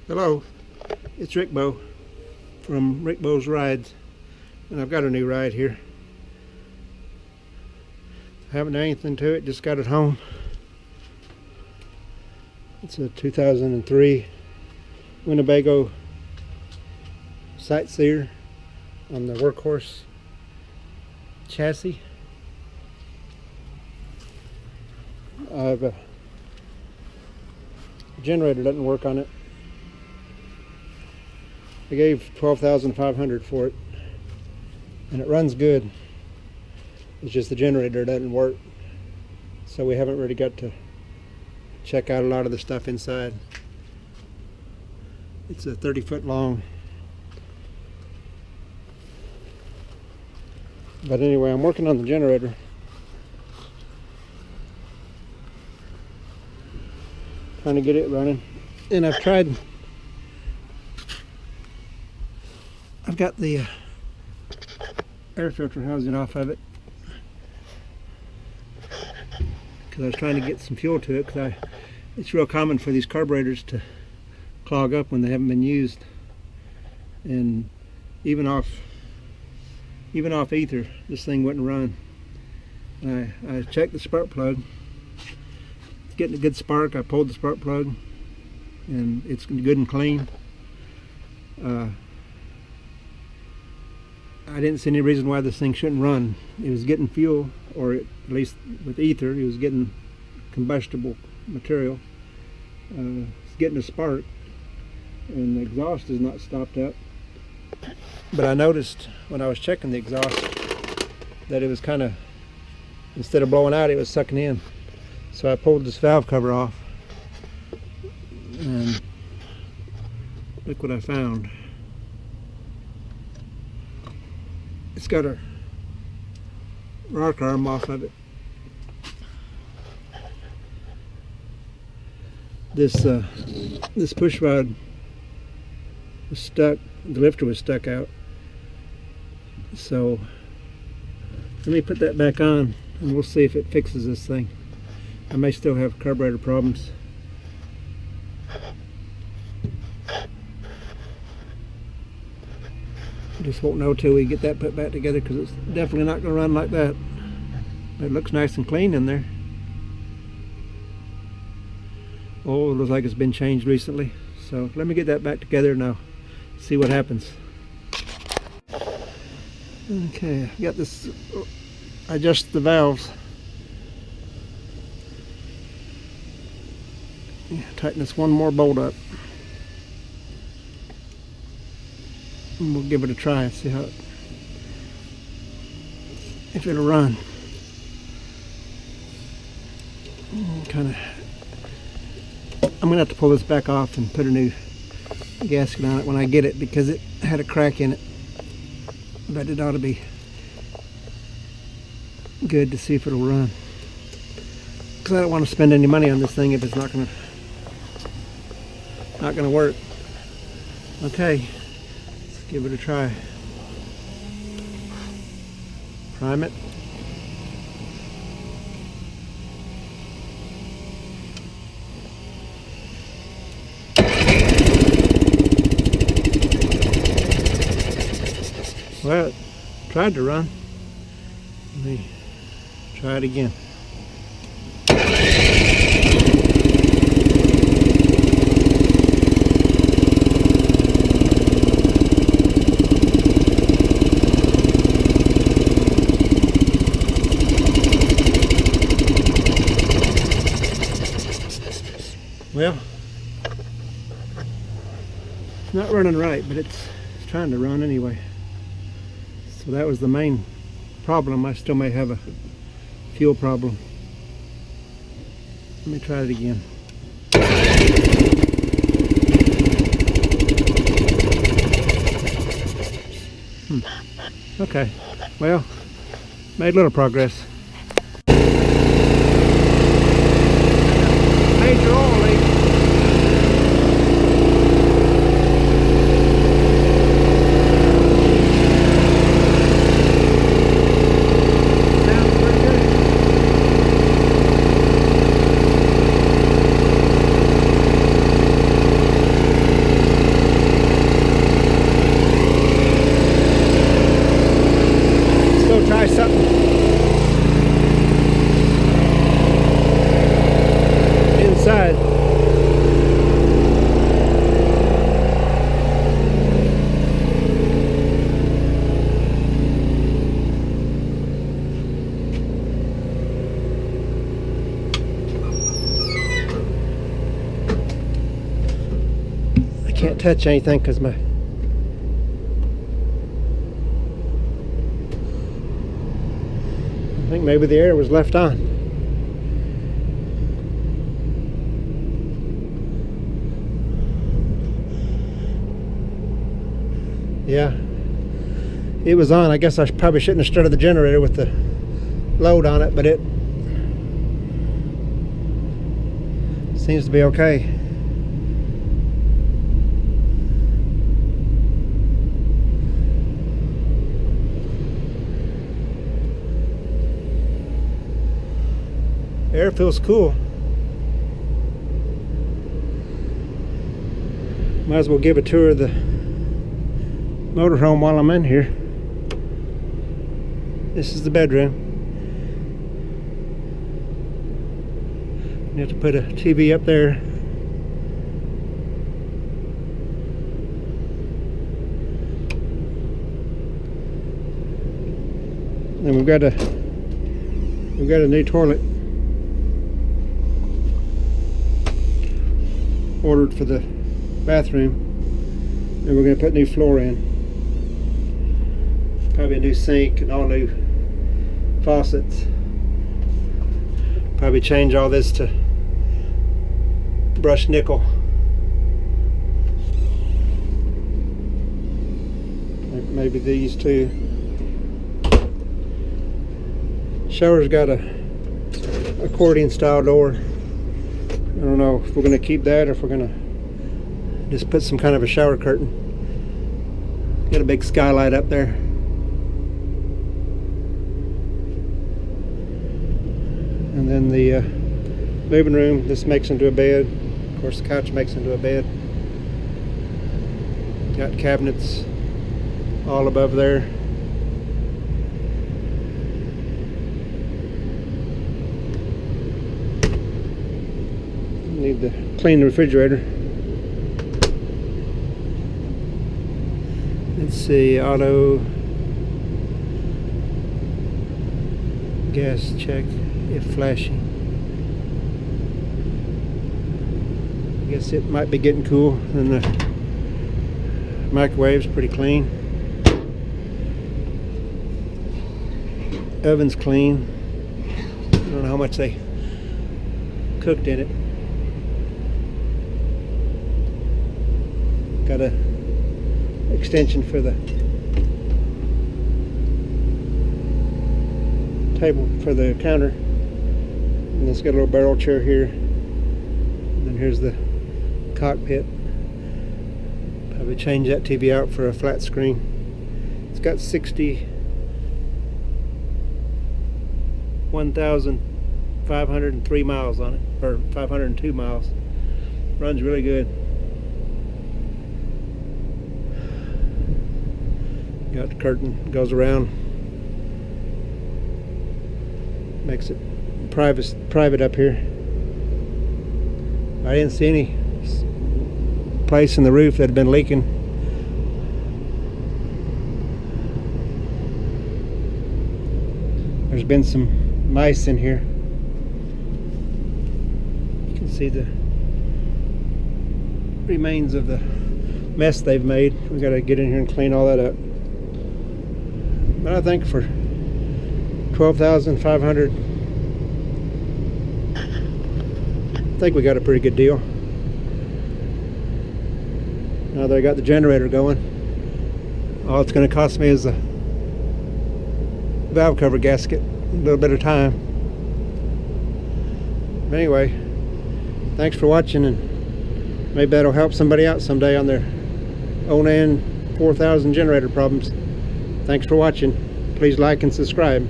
Hello, it's Rick Bo from Rick Bo's Rides, and I've got a new ride here. I haven't done anything to it, just got it home. It's a 2003 Winnebago Sightseer on the Workhorse chassis. The generator doesn't work on it. I gave $12,500 for it, and it runs good. It's just the generator doesn't work, so we haven't really got to check out a lot of the stuff inside. It's a 30-foot long. But anyway, I'm working on the generator. Trying to get it running, and I've got the air filter housing off of it because I was trying to get some fuel to it, because it's real common for these carburetors to clog up when they haven't been used, and even off ether this thing wouldn't run. And I checked the spark plug. It's getting a good spark. I pulled the spark plug and it's good and clean. I didn't see any reason why this thing shouldn't run. It was getting fuel, or at least with ether, it was getting combustible material. It's getting a spark, and the exhaust is not stopped up. But I noticed when I was checking the exhaust that it was kind of, instead of blowing out, it was sucking in. So I pulled this valve cover off, and look what I found. It's got a rock arm off of it. This push rod was stuck. The lifter was stuck out. So let me put that back on, and we'll see if it fixes this thing. I may still have carburetor problems. Just won't know till we get that put back together, because it's definitely not going to run like that. But it looks nice and clean in there. Oh, it looks like it's been changed recently. So let me get that back together and I'll see what happens. Okay, I got this. Adjust the valves. Tighten this one more bolt up. And we'll give it a try and see if it'll run. I'm gonna have to pull this back off and put a new gasket on it when I get it, because it had a crack in it. But it ought to be good to see if it'll run, because I don't want to spend any money on this thing if it's not gonna work. Okay. Give it a try. Prime it. Well, it tried to run. Let me try it again. Well, it's not running right, but it's trying to run anyway. So that was the main problem. I still may have a fuel problem. Let me try it again. Okay, well, made a little progress. Major oil leak. can't touch anything because I think maybe the air was left on. Yeah, it was on. I guess I probably shouldn't have started the generator with the load on it, but it seems to be okay. Air feels cool. Might as well give a tour of the motorhome while I'm in here. This is the bedroom. You have to put a TV up there. Then we've got a new toilet ordered for the bathroom, and we're going to put new floor in. Probably a new sink and all new faucets. Probably change all this to brushed nickel. Maybe these too. Shower's got a accordion style door. I don't know if we're going to keep that or if we're going to just put some kind of a shower curtain. Got a big skylight up there. And then the living room, this makes into a bed. Of course, the couch makes into a bed. Got cabinets all above there. Need to clean the refrigerator. Let's see, auto gas check if flashing. I guess it might be getting cool, and the microwave's pretty clean. Oven's clean. I don't know how much they cooked in it. Got a extension for the table for the counter, and it's got a little barrel chair here, and then here's the cockpit. Probably change that TV out for a flat screen. It's got 61,503 miles on it, or 502 miles. Runs really good. Got the curtain, goes around, makes it private up here. I didn't see any place in the roof that had been leaking. There's been some mice in here. You can see the remains of the mess they've made. We got to get in here and clean all that up. But I think for $12,500, I think we got a pretty good deal. Now that I got the generator going, all it's going to cost me is a valve cover gasket, a little bit of time. But anyway, thanks for watching, and maybe that'll help somebody out someday on their Onan 4000 generator problems. Thanks for watching. Please like and subscribe.